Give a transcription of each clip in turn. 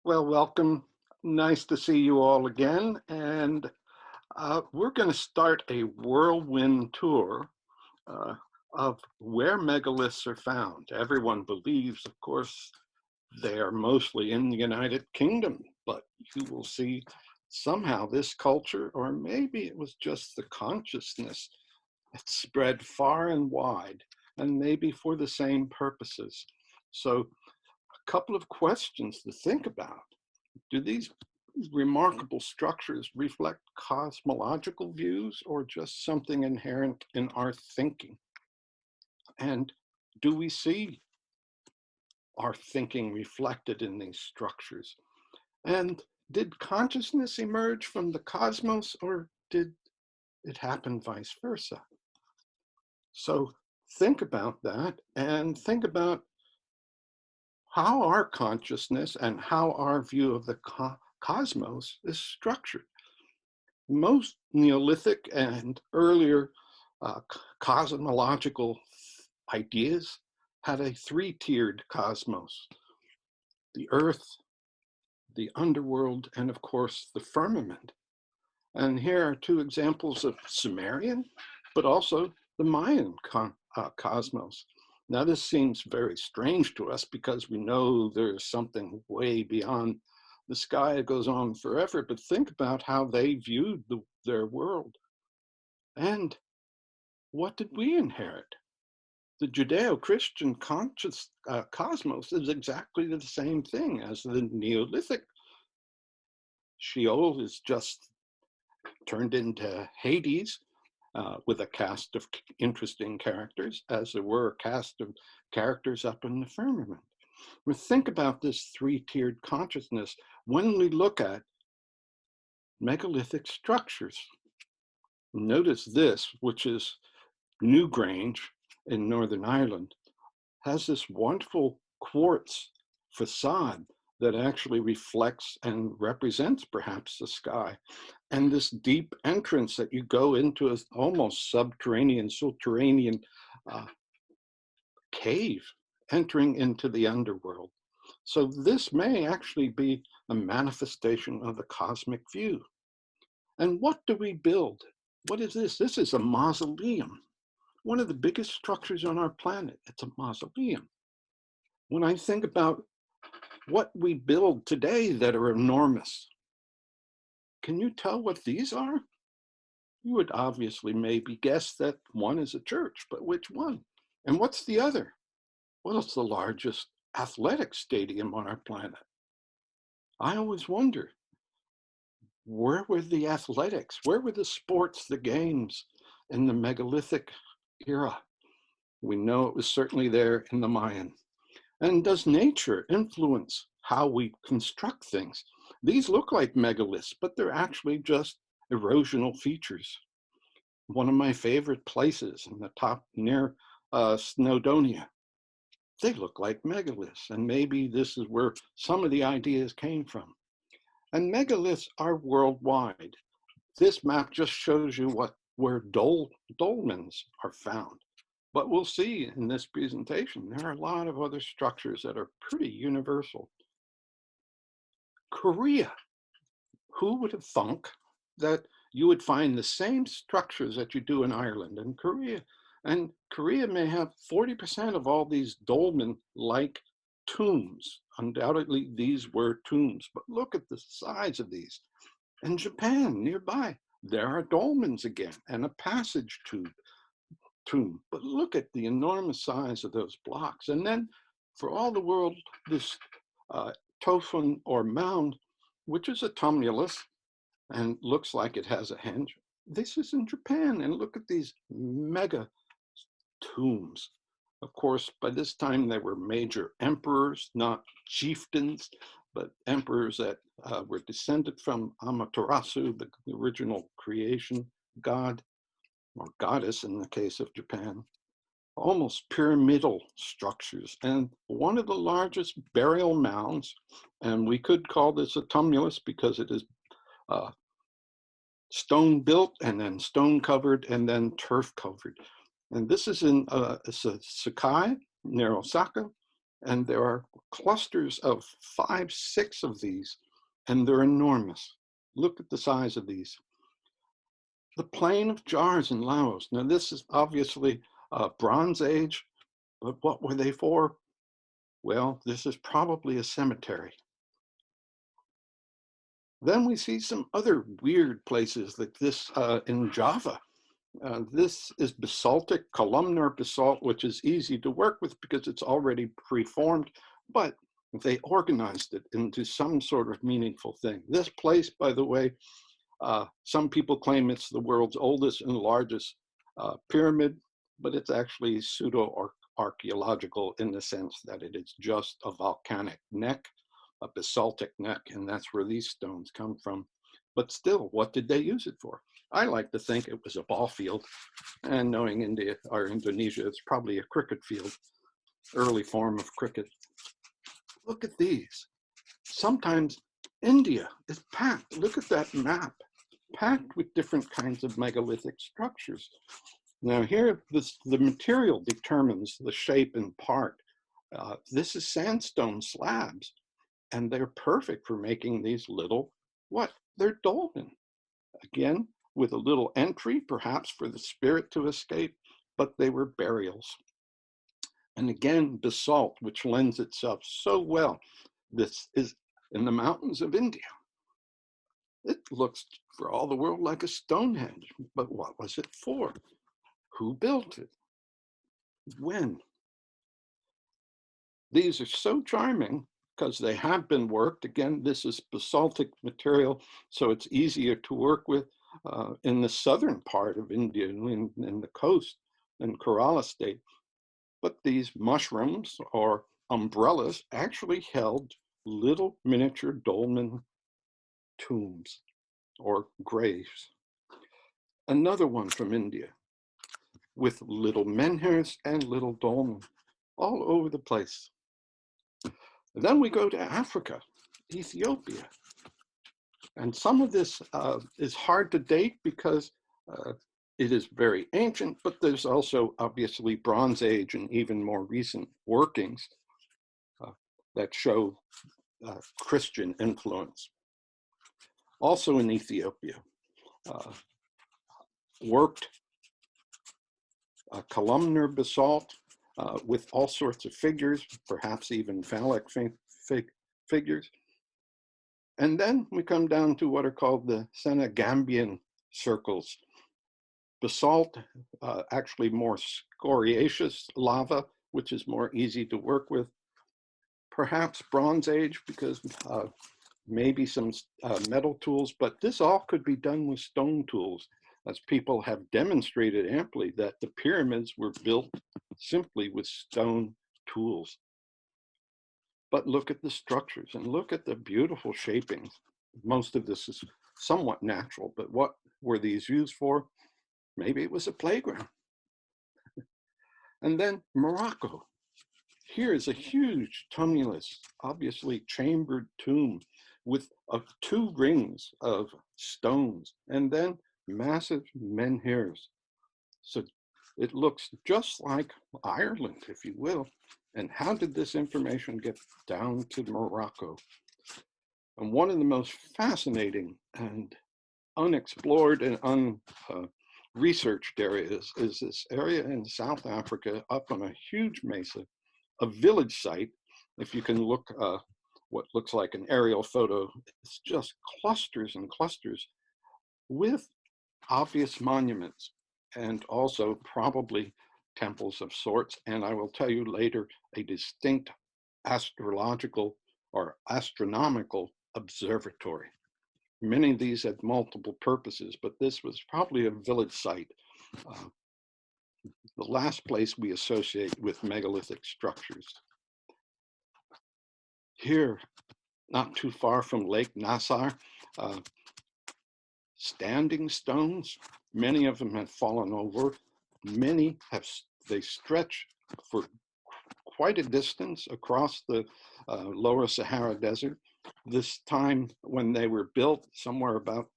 Well, welcome. Nice to see you all again. And we're going to start a whirlwind tour uh, of where megaliths are found. Everyone believes, of course, they are mostly in the United Kingdom, but you will see somehow this culture, or maybe it was just the consciousness, that spread far and wide, and maybe for the same purposes. So, a couple of questions to think about. Do these remarkable structures reflect cosmological views or just something inherent in our thinking? And do we see our thinking reflected in these structures? And did consciousness emerge from the cosmos or did it happen vice versa? So think about that and think about how our consciousness and how our view of the cosmos is structured. Most Neolithic and earlier cosmological ideas had a three-tiered cosmos: the earth, the underworld, and of course the firmament. And here are two examples of Sumerian, but also the Mayan cosmos. Now this seems very strange to us because we know there's something way beyond the sky that goes on forever, but think about how they viewed their world. And what did we inherit? The Judeo-Christian cosmos is exactly the same thing as the Neolithic. Sheol is just turned into Hades with a cast of interesting characters, as there were a cast of characters up in the firmament. We think about this three-tiered consciousness when we look at megalithic structures. Notice this, which is Newgrange in Northern Ireland, has this wonderful quartz facade that actually reflects and represents perhaps the sky. And this deep entrance that you go into is almost subterranean cave entering into the underworld. So this may actually be a manifestation of the cosmic view. And what do we build? What is this? This is a mausoleum, one of the biggest structures on our planet. It's a mausoleum. When I think about what we build today that are enormous, can you tell what these are? You would obviously maybe guess that one is a church, but which one? And what's the other? Well, it's the largest athletic stadium on our planet. I always wonder, where were the athletics? Where were the sports, the games in the megalithic era? We know it was certainly there in the Mayan. And does nature influence how we construct things? These look like megaliths, but they're actually just erosional features. One of my favorite places in the top near Snowdonia, they look like megaliths, and maybe this is where some of the ideas came from. And megaliths are worldwide. This map just shows you where dolmens are found. But we'll see in this presentation, there are a lot of other structures that are pretty universal. Korea, who would have thunk that you would find the same structures that you do in Ireland and Korea? And Korea may have 40% of all these dolmen-like tombs. Undoubtedly, these were tombs, but look at the size of these. In Japan, nearby, there are dolmens again and a passage tomb. But look at the enormous size of those blocks. And then for all the world, this tofun or mound, which is a tumulus and looks like it has a hinge. This is in Japan, and look at these mega tombs. Of course, by this time they were major emperors, not chieftains, but emperors that were descended from Amaterasu, the original creation god, or goddess in the case of Japan. Almost pyramidal structures, and one of the largest burial mounds, and we could call this a tumulus because it is stone built and then stone covered and then turf covered. And this is in Sakai near Osaka, And there are clusters of 5, 6 of these, and they're enormous. Look at the size of these. The plain of jars in Laos. Now this is obviously Bronze Age, but what were they for? Well, this is probably a cemetery. Then we see some other weird places like this in Java. This is basaltic, columnar basalt, which is easy to work with because it's already preformed, but they organized it into some sort of meaningful thing. This place, by the way, some people claim it's the world's oldest and largest pyramid, but it's actually pseudo-archaeological in the sense that it is just a volcanic neck, a basaltic neck, and that's where these stones come from. But still, what did they use it for? I like to think it was a ball field, and knowing India or Indonesia, it's probably a cricket field, early form of cricket. Look at these. Sometimes India is packed. Look at that map, packed with different kinds of megalithic structures. Now here, the material determines the shape and part. This is sandstone slabs, and they're perfect for making these little, what? They're dolmen. Again, with a little entry, perhaps for the spirit to escape, but they were burials. And again, basalt, which lends itself so well. This is in the mountains of India. It looks for all the world like a Stonehenge, but what was it for? Who built it? When? These are so charming because they have been worked. Again, this is basaltic material, so it's easier to work with in the southern part of India, in the coast, in Kerala state. But these mushrooms or umbrellas actually held little miniature dolmen tombs or graves. Another one from India with little menhirs and little dolmen all over the place. And then we go to Africa, Ethiopia. And some of this is hard to date because it is very ancient, but there's also obviously Bronze Age and even more recent workings that show Christian influence. Also in Ethiopia, worked columnar basalt with all sorts of figures, perhaps even phallic figures. And then we come down to what are called the Senegambian circles. Basalt, actually more scoriaceous lava, which is more easy to work with. Perhaps Bronze Age, because maybe some metal tools, but this all could be done with stone tools, as people have demonstrated amply that the pyramids were built simply with stone tools. But look at the structures and look at the beautiful shapings. Most of this is somewhat natural, but what were these used for? Maybe it was a playground. And then Morocco. Here is a huge tumulus, obviously chambered tomb with 2 rings of stones, and then massive menhirs. So it looks just like Ireland, if you will. And how did this information get down to Morocco? And one of the most fascinating and unexplored and unresearched areas is this area in South Africa, up on a huge mesa, a village site. If you can look, what looks like an aerial photo, it's just clusters and clusters with obvious monuments and also probably temples of sorts. And I will tell you later, a distinct astrological or astronomical observatory. Many of these had multiple purposes, but this was probably a village site. The last place we associate with megalithic structures. Here, not too far from Lake Nassar, standing stones. Many of them have fallen over. Many they stretch for quite a distance across the lower Sahara Desert. This time when they were built, somewhere about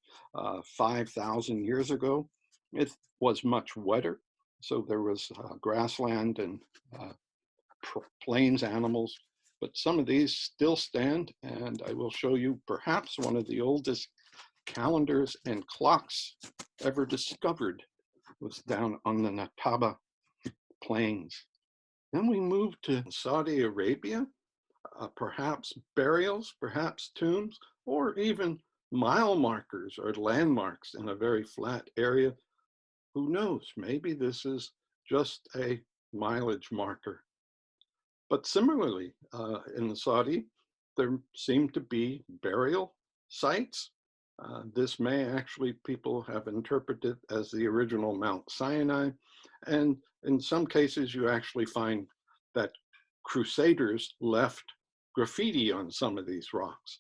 5,000 years ago, it was much wetter. So there was grassland and plains animals, but some of these still stand, and I will show you perhaps one of the oldest calendars and clocks ever discovered was down on the Nataba plains. Then we move to Saudi Arabia, perhaps burials, perhaps tombs, or even mile markers or landmarks in a very flat area. Who knows? Maybe this is just a mileage marker. But similarly, in Saudi, there seem to be burial sites. This may actually, people have interpreted as the original Mount Sinai. And in some cases, you actually find that crusaders left graffiti on some of these rocks,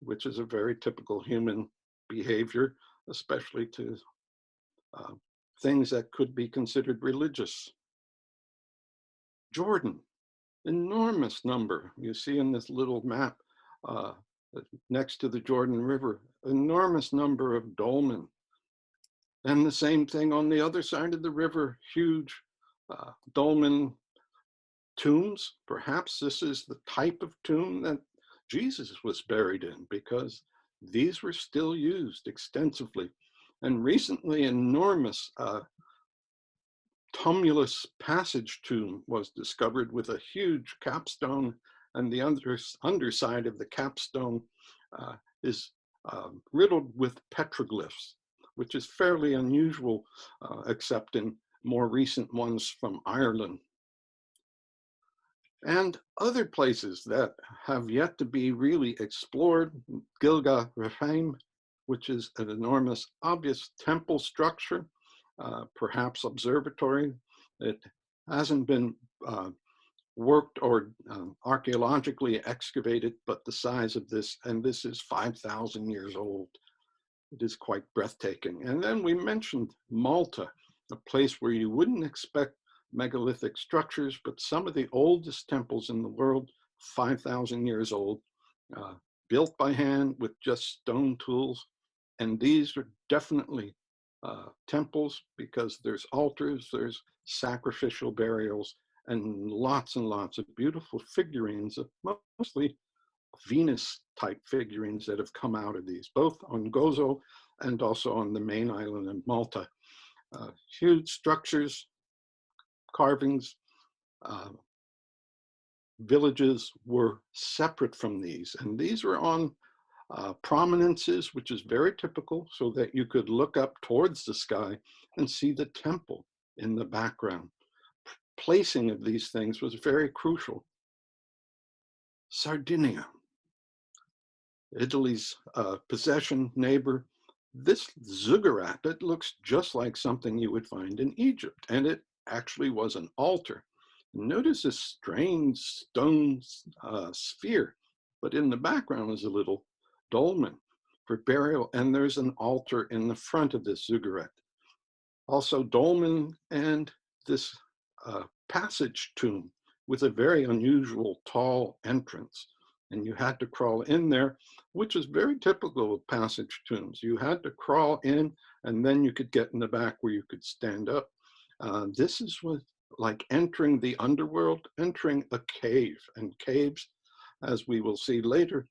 which is a very typical human behavior, especially to things that could be considered religious. Jordan, enormous number. You see in this little map next to the Jordan River, enormous number of dolmen. And the same thing on the other side of the river, huge dolmen tombs. Perhaps this is the type of tomb that Jesus was buried in, because these were still used extensively. And recently, enormous tumulus passage tomb was discovered with a huge capstone, and the underside of the capstone is riddled with petroglyphs, which is fairly unusual, except in more recent ones from Ireland. And other places that have yet to be really explored, Gilga Rephaim, which is an enormous, obvious temple structure, perhaps observatory. It hasn't been worked or archaeologically excavated, but the size of this, and this is 5,000 years old. It is quite breathtaking. And then we mentioned Malta, a place where you wouldn't expect megalithic structures, but some of the oldest temples in the world, 5,000 years old, built by hand with just stone tools. And these are definitely temples, because there's altars, there's sacrificial burials, and lots of beautiful figurines, mostly Venus type figurines that have come out of these, both on Gozo and also on the main island of Malta. Huge structures, carvings, villages were separate from these, and these were on prominences, which is very typical, so that you could look up towards the sky and see the temple in the background. Placing of these things was very crucial. Sardinia, Italy's possession, neighbor. This ziggurat, it looks just like something you would find in Egypt, and it actually was an altar. Notice this strange stone sphere, but in the background is a little dolmen for burial, and there's an altar in the front of this ziggurat. Also dolmen and this passage tomb with a very unusual tall entrance. And you had to crawl in there, which is very typical of passage tombs. You had to crawl in, and then you could get in the back where you could stand up. This is like entering the underworld, entering a cave. And caves, as we will see later,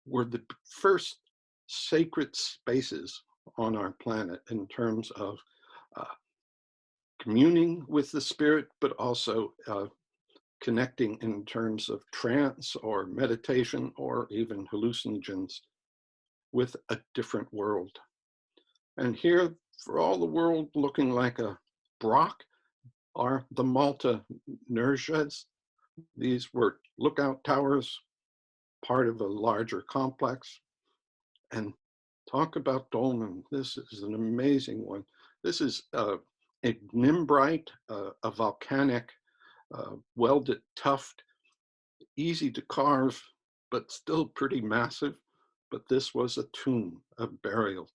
were the first sacred spaces on our planet in terms of communing with the spirit, but also connecting in terms of trance or meditation or even hallucinogens with a different world. And here, for all the world looking like a Brock, are the Malta Nerjeds. These were lookout towers, part of a larger complex. And talk about dolmen. This is an amazing one. This is Ignimbrite, a volcanic welded tuft, easy to carve, but still pretty massive. But this was a tomb, a burial.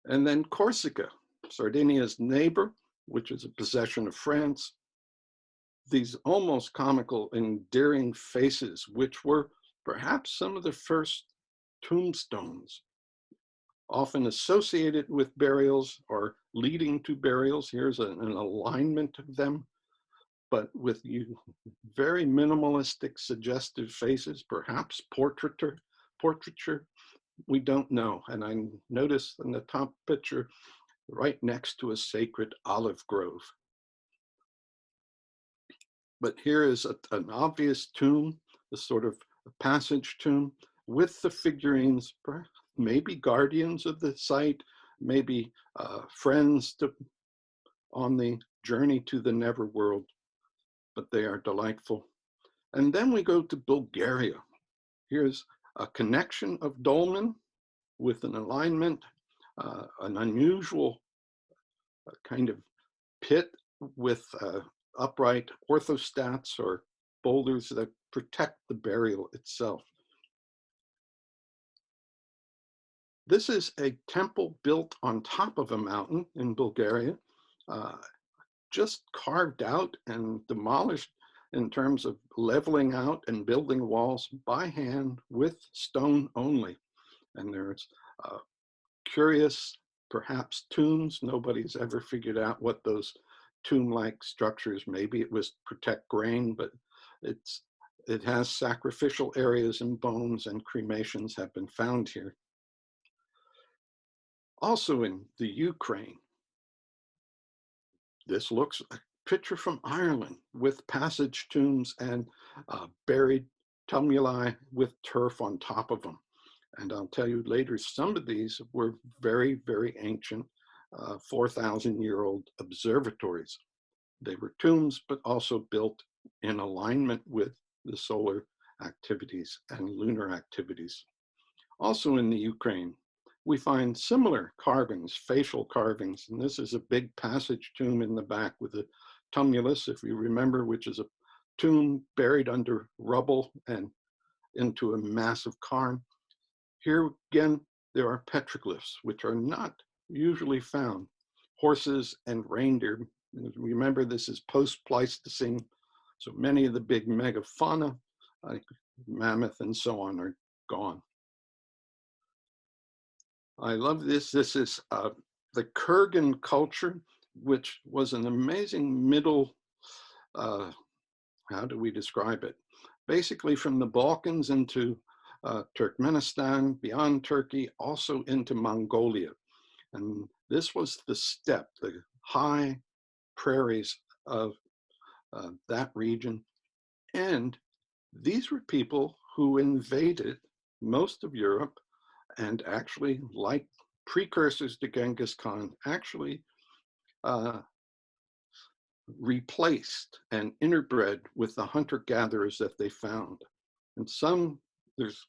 And then Corsica, Sardinia's neighbor, which is a possession of France. These almost comical, endearing faces, which were perhaps some of the first tombstones, often associated with burials or leading to burials. Here's an alignment of them. but with you very minimalistic, suggestive faces, perhaps portraiture. We don't know. And I noticed in the top picture, right next to a sacred olive grove. But here is an obvious tomb, a sort of a passage tomb with the figurines, maybe guardians of the site, maybe friends on the journey to the Neverworld, but they are delightful. And then we go to Bulgaria. Here's a connection of dolmen with an alignment, an unusual kind of pit with upright orthostats or boulders that protect the burial itself. This is a temple built on top of a mountain in Bulgaria, just carved out and demolished in terms of leveling out and building walls by hand with stone only. And there's curious, perhaps tombs. Nobody's ever figured out what those tomb-like structures, maybe it was to protect grain, but it has sacrificial areas and bones, and cremations have been found here. Also in the Ukraine, this looks a picture from Ireland with passage tombs and buried tumuli with turf on top of them. And I'll tell you later, some of these were very, very ancient, 4,000-year-old observatories. They were tombs, but also built in alignment with the solar activities and lunar activities. Also in the Ukraine, we find similar carvings, facial carvings, and this is a big passage tomb in the back with a tumulus, if you remember, which is a tomb buried under rubble and into a massive cairn. Here again, there are petroglyphs, which are not usually found. Horses and reindeer. Remember, this is post-Pleistocene, so many of the big megafauna, like mammoth and so on, are gone. I love this. This is the Kurgan culture, which was an amazing middle, how do we describe it? Basically from the Balkans into Turkmenistan, beyond Turkey, also into Mongolia. And this was the steppe, the high prairies of that region. And these were people who invaded most of Europe and actually, like precursors to Genghis Khan, actually replaced and interbred with the hunter-gatherers that they found. And there's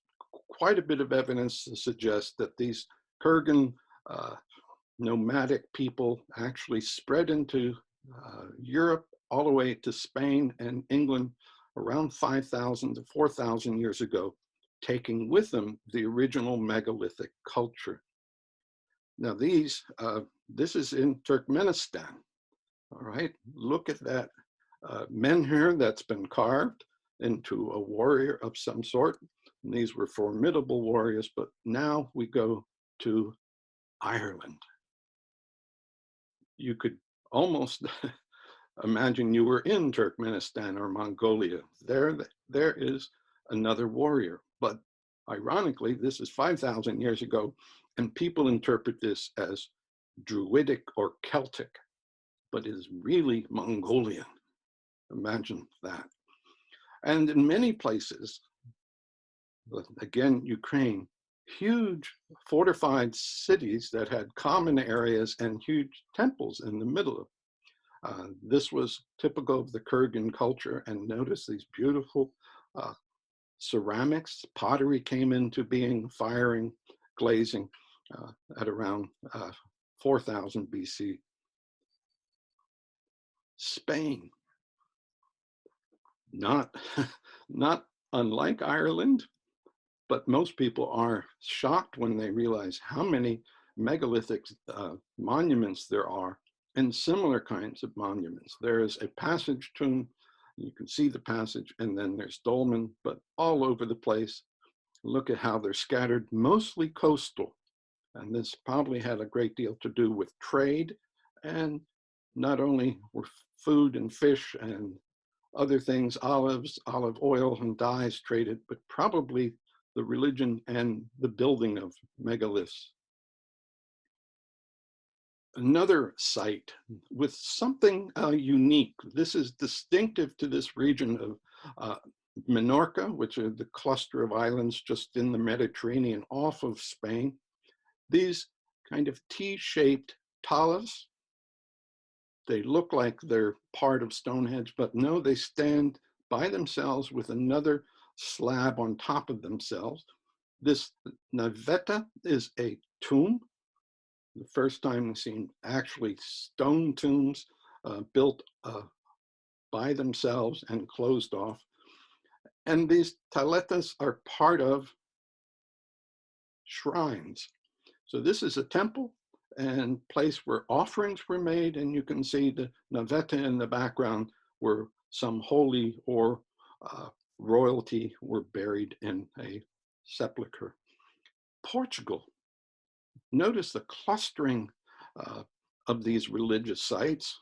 quite a bit of evidence to suggest that these Kurgan nomadic people actually spread into Europe all the way to Spain and England around 5,000 to 4,000 years ago, taking with them the original megalithic culture. Now this is in Turkmenistan, all right? Look at that menhir that's been carved into a warrior of some sort. And these were formidable warriors, but now we go to Ireland. You could almost imagine you were in Turkmenistan or Mongolia. There is another warrior. But ironically, this is 5,000 years ago, and people interpret this as Druidic or Celtic, but it is really Mongolian. Imagine that. And in many places, again, Ukraine, huge fortified cities that had common areas and huge temples in the middle of. This was typical of the Kurgan culture, and notice these beautiful ceramics. Pottery came into being, firing, glazing at around 4000 BC. Spain, not unlike Ireland, but most people are shocked when they realize how many megalithic monuments there are and similar kinds of monuments. There is a passage tomb, you can see the passage, and then there's dolmen, but all over the place. Look at how they're scattered, mostly coastal. And this probably had a great deal to do with trade, and not only were food and fish and other things, olives, olive oil, and dyes traded, but probably the religion and the building of megaliths. Another site with something unique. This is distinctive to this region of Minorca, which are the cluster of islands just in the Mediterranean off of Spain. These kind of T-shaped talas, they look like they're part of Stonehenge, but no, they stand by themselves with another slab on top of themselves. This navetta is a tomb. The first time we've seen actually stone tombs built by themselves and closed off. And these taletas are part of shrines. So this is a temple and place where offerings were made, and you can see the navetta in the background where some holy or royalty were buried in a sepulcher. Portugal. Notice the clustering of these religious sites,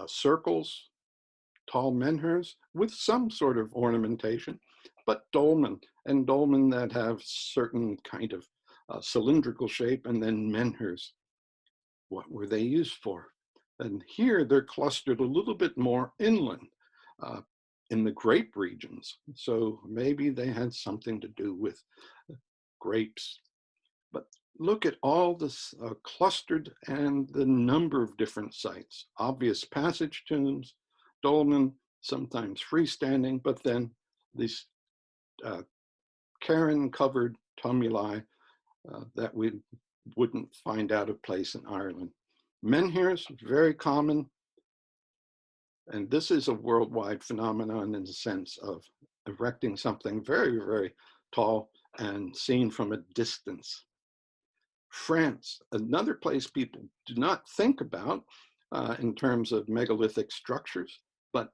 circles, tall menhirs with some sort of ornamentation, but dolmen, and dolmen that have certain kind of cylindrical shape, and then menhirs. What were they used for? And here they're clustered a little bit more inland in the grape regions. So maybe they had something to do with grapes. But look at all this clustered and the number of different sites. Obvious passage tombs, dolmen, sometimes freestanding, but then these cairn-covered tumuli that we wouldn't find out of place in Ireland. Menhirs, very common, and this is a worldwide phenomenon in the sense of erecting something very, very tall and seen from a distance. France, another place people do not think about in terms of megalithic structures, but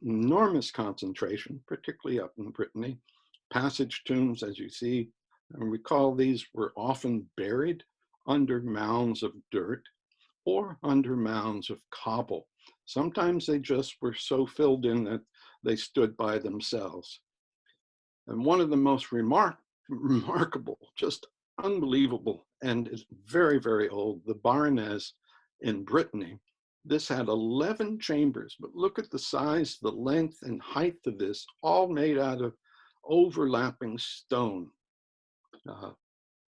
enormous concentration, particularly up in Brittany. Passage tombs, as you see, and recall these were often buried under mounds of dirt or under mounds of cobble. Sometimes they just were so filled in that they stood by themselves. And one of the most remarkable, just unbelievable, and is very, very old, the Barniz in Brittany. This had 11 chambers, but look at the size, the length, and height of this, all made out of overlapping stone.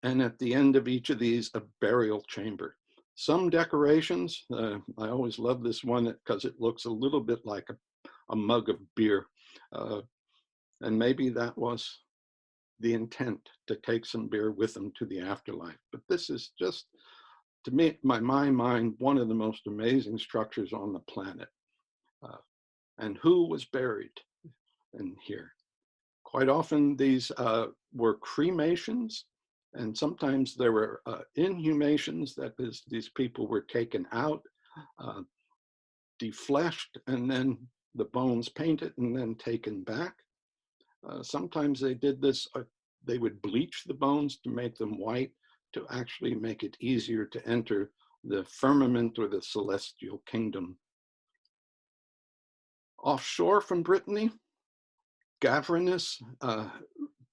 And at the end of each of these, a burial chamber. Some decorations, I always love this one because it looks a little bit like a mug of beer. And maybe that was the intent, to take some beer with them to the afterlife. But this is just, to me, my mind, one of the most amazing structures on the planet. And who was buried in here? Quite often these were cremations, and sometimes there were inhumations, that is, these people were taken out, defleshed, and then the bones painted and then taken back. Sometimes they did this, they would bleach the bones to make them white, to actually make it easier to enter the firmament or the celestial kingdom. Offshore from Brittany, Gavrinus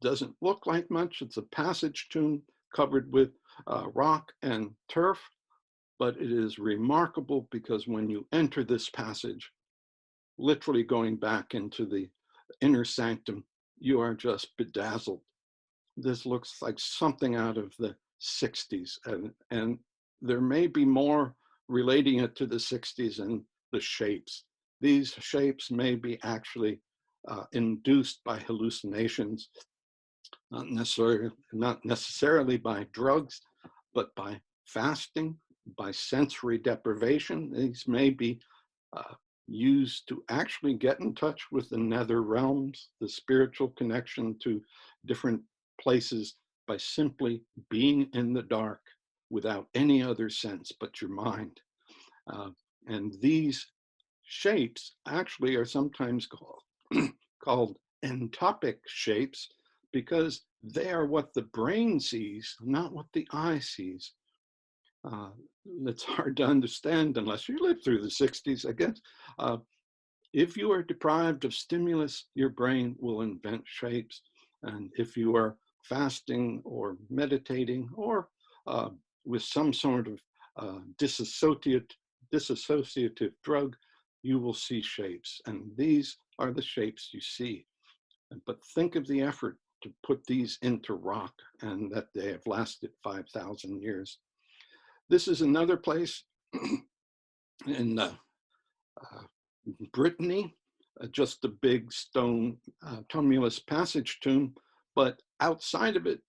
doesn't look like much. It's a passage tomb covered with rock and turf, but it is remarkable because when you enter this passage, literally going back into the inner sanctum, you are just bedazzled. This looks like something out of the 60s, and there may be more relating it to the 60s and the shapes. These shapes may be actually induced by hallucinations, not necessarily by drugs, but by fasting, by sensory deprivation. These may be used to actually get in touch with the nether realms, the spiritual connection to different places, by simply being in the dark without any other sense but your mind. And these shapes actually are sometimes called entopic shapes, because they are what the brain sees, not what the eye sees. It's hard to understand unless you lived through the 60s, I guess. If you are deprived of stimulus, your brain will invent shapes. And if you are fasting or meditating or with some sort of dissociative drug, you will see shapes. And these are the shapes you see. But think of the effort to put these into rock and that they have lasted 5,000 years. This is another place in Brittany, just a big stone tumulus passage tomb, but outside of it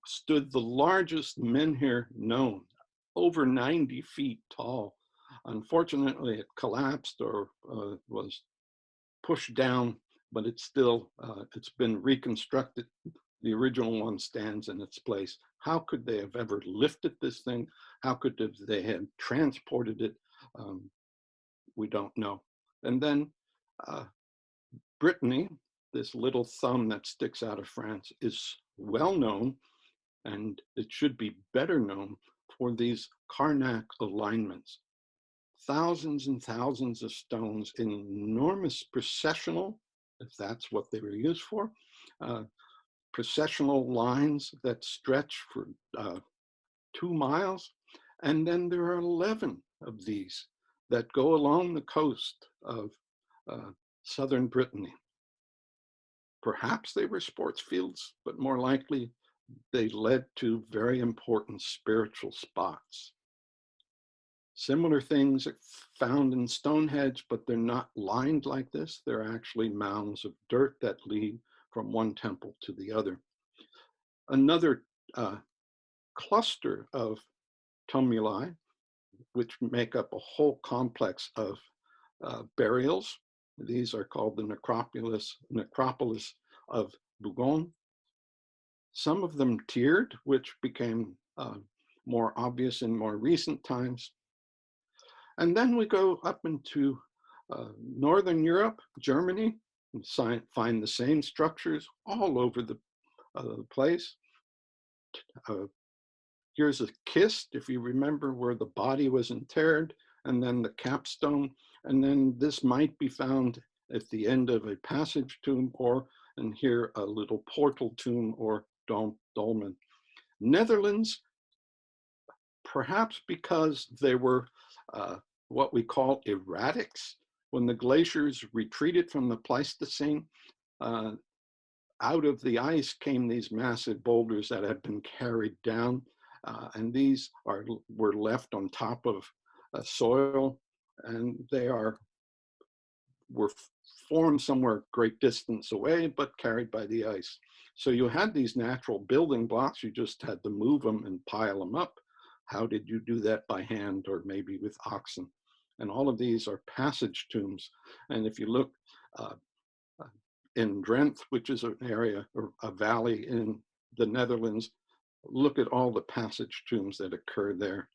stood the largest menhir known, over 90 feet tall. Unfortunately, it collapsed or was pushed down, but it's still, it's been reconstructed. The original one stands in its place. How could they have ever lifted this thing? How could they have transported it? We don't know. And then Brittany, this little thumb that sticks out of France, is well known, and it should be better known for these Karnak alignments. Thousands and thousands of stones in enormous processional, if that's what they were used for, processional lines that stretch for 2 miles. And then there are 11 of these that go along the coast of southern Brittany. Perhaps they were sports fields, but more likely they led to very important spiritual spots. Similar things are found in Stonehenge, but they're not lined like this. They're actually mounds of dirt that lead from one temple to the other. Another cluster of tumuli, which make up a whole complex of burials. These are called the necropolis of Dugong. Some of them tiered, which became more obvious in more recent times. And then we go up into Northern Europe, Germany, and find the same structures all over the place. Here's a kist, if you remember, where the body was interred, and then the capstone. And then this might be found at the end of a passage tomb, or, and here, a little portal tomb or dolmen. Netherlands, perhaps because they were what we call erratics. When the glaciers retreated from the Pleistocene, out of the ice came these massive boulders that had been carried down, and these were left on top of soil, and they were formed somewhere great distance away, but carried by the ice. So you had these natural building blocks, you just had to move them and pile them up. How did you do that? By hand or maybe with oxen? And all of these are passage tombs. And if you look in Drenthe, which is an area or a valley in the Netherlands, look at all the passage tombs that occur there.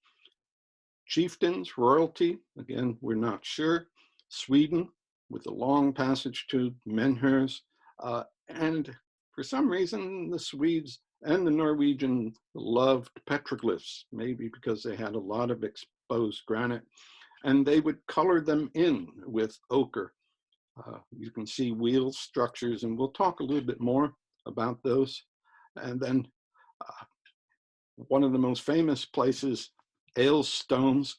Chieftains, royalty, again, we're not sure. Sweden, with a long passage tomb, menhirs, and for some reason, the Swedes and the Norwegians loved petroglyphs, maybe because they had a lot of exposed granite, and they would color them in with ochre. You can see wheel structures, and we'll talk a little bit more about those. And then one of the most famous places, Hailstones,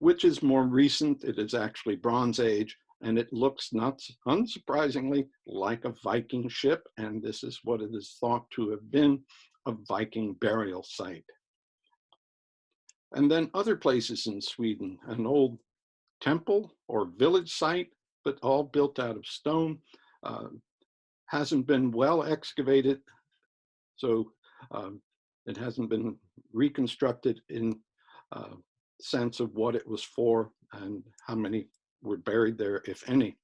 which is more recent. It is actually Bronze Age, and it looks, not unsurprisingly, like a Viking ship, and this is what it is thought to have been, a Viking burial site. And then other places in Sweden, an old temple or village site, but all built out of stone, hasn't been well excavated, so it hasn't been reconstructed in sense of what it was for and how many were buried there, if any.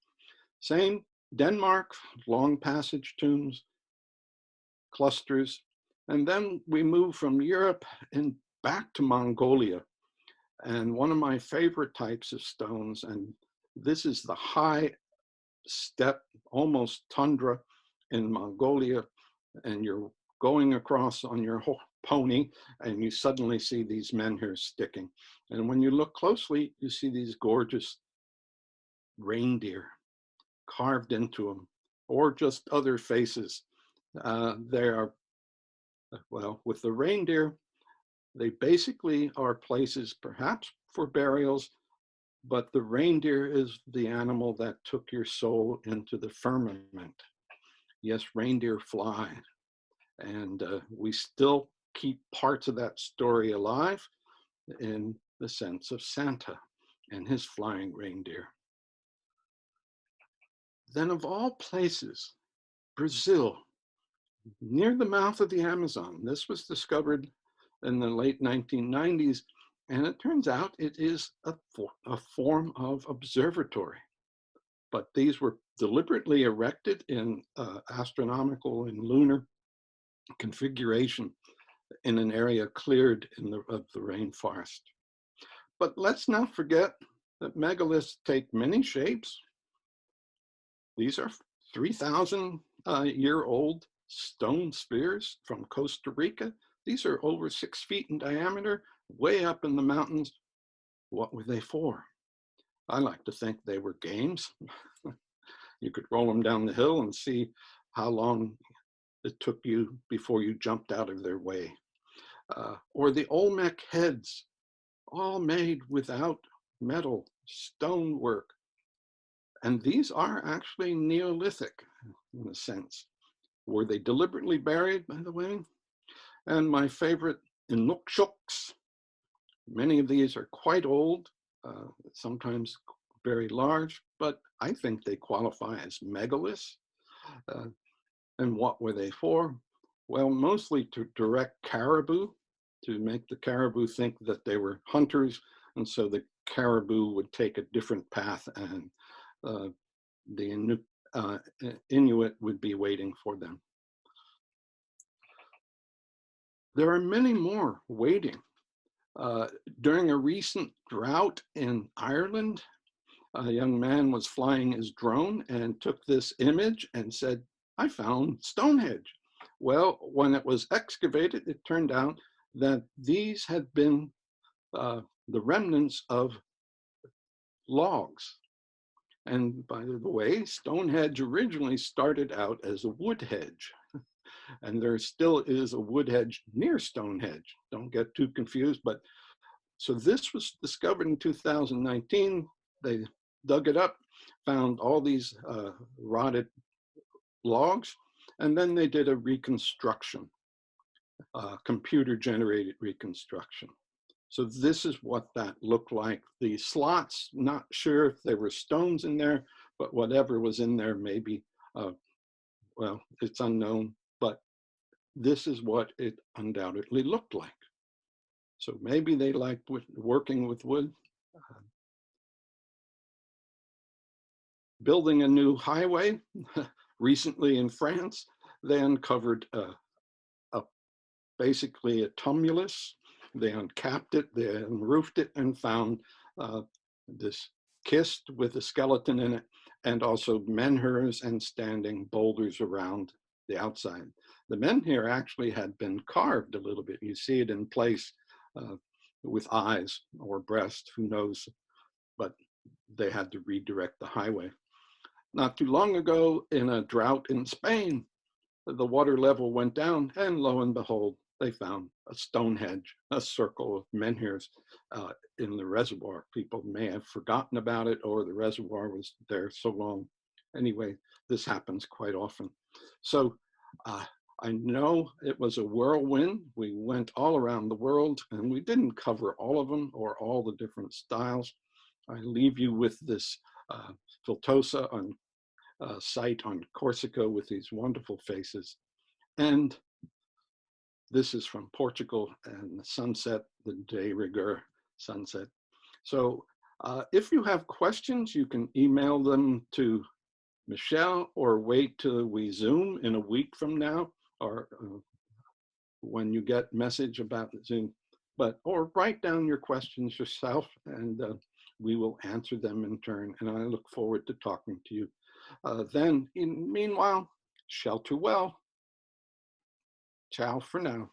Same, Denmark, long passage tombs, clusters, and then we move from Europe and back to Mongolia. And one of my favorite types of stones, and this is the high steppe, almost tundra in Mongolia, and you're going across on your pony, and you suddenly see these menhirs sticking. And when you look closely, you see these gorgeous reindeer. carved into them, or just other faces. They are, well, with the reindeer, they basically are places perhaps for burials, but the reindeer is the animal that took your soul into the firmament. Yes, reindeer fly, and we still keep parts of that story alive in the sense of Santa and his flying reindeer. Then of all places, Brazil, near the mouth of the Amazon. This was discovered in the late 1990s, and it turns out it is a form of observatory. But these were deliberately erected in astronomical and lunar configuration in an area cleared of the rainforest. But let's not forget that megaliths take many shapes. These are 3,000-year-old stone spheres from Costa Rica. These are over 6 feet in diameter, way up in the mountains. What were they for? I like to think they were games. You could roll them down the hill and see how long it took you before you jumped out of their way. Or the Olmec Heads, all made without metal, stonework. And these are actually Neolithic in a sense. Were they deliberately buried, by the way? And my favorite, Inukshuk. Many of these are quite old, sometimes very large, but I think they qualify as megaliths. And what were they for? Well, mostly to direct caribou, to make the caribou think that they were hunters, and so the caribou would take a different path, and the Inuit would be waiting for them. There are many more waiting. During a recent drought in Ireland, a young man was flying his drone and took this image and said, "I found Stonehenge." Well, when it was excavated, it turned out that these had been the remnants of logs. And by the way, Stonehenge originally started out as a wood hedge. And there still is a wood hedge near Stonehenge. Don't get too confused. But so this was discovered in 2019. They dug it up, found all these rotted logs, and then they did a reconstruction, computer-generated reconstruction. So this is what that looked like. The slots, not sure if there were stones in there, but whatever was in there, maybe, well, it's unknown, but this is what it undoubtedly looked like. So maybe they liked working with wood. Building a new highway recently in France, they uncovered basically a tumulus. They uncapped it, they unroofed it, and found this kist with a skeleton in it, and also menhirs and standing boulders around the outside. The menhir actually had been carved a little bit. You see it in place with eyes or breast, who knows, but they had to redirect the highway. Not too long ago, in a drought in Spain, the water level went down, and lo and behold, they found a Stonehenge, a circle of menhirs in the reservoir. People may have forgotten about it, or the reservoir was there so long. Anyway, this happens quite often. So I know it was a whirlwind. We went all around the world, and we didn't cover all of them or all the different styles. I leave you with this Filtosa on site on Corsica with these wonderful faces. And this is from Portugal and the sunset, the de rigueur sunset. So if you have questions, you can email them to Michelle, or wait till we Zoom in a week from now, or when you get message about Zoom, or write down your questions yourself, and we will answer them in turn. And I look forward to talking to you. Meanwhile, shelter well. Ciao for now.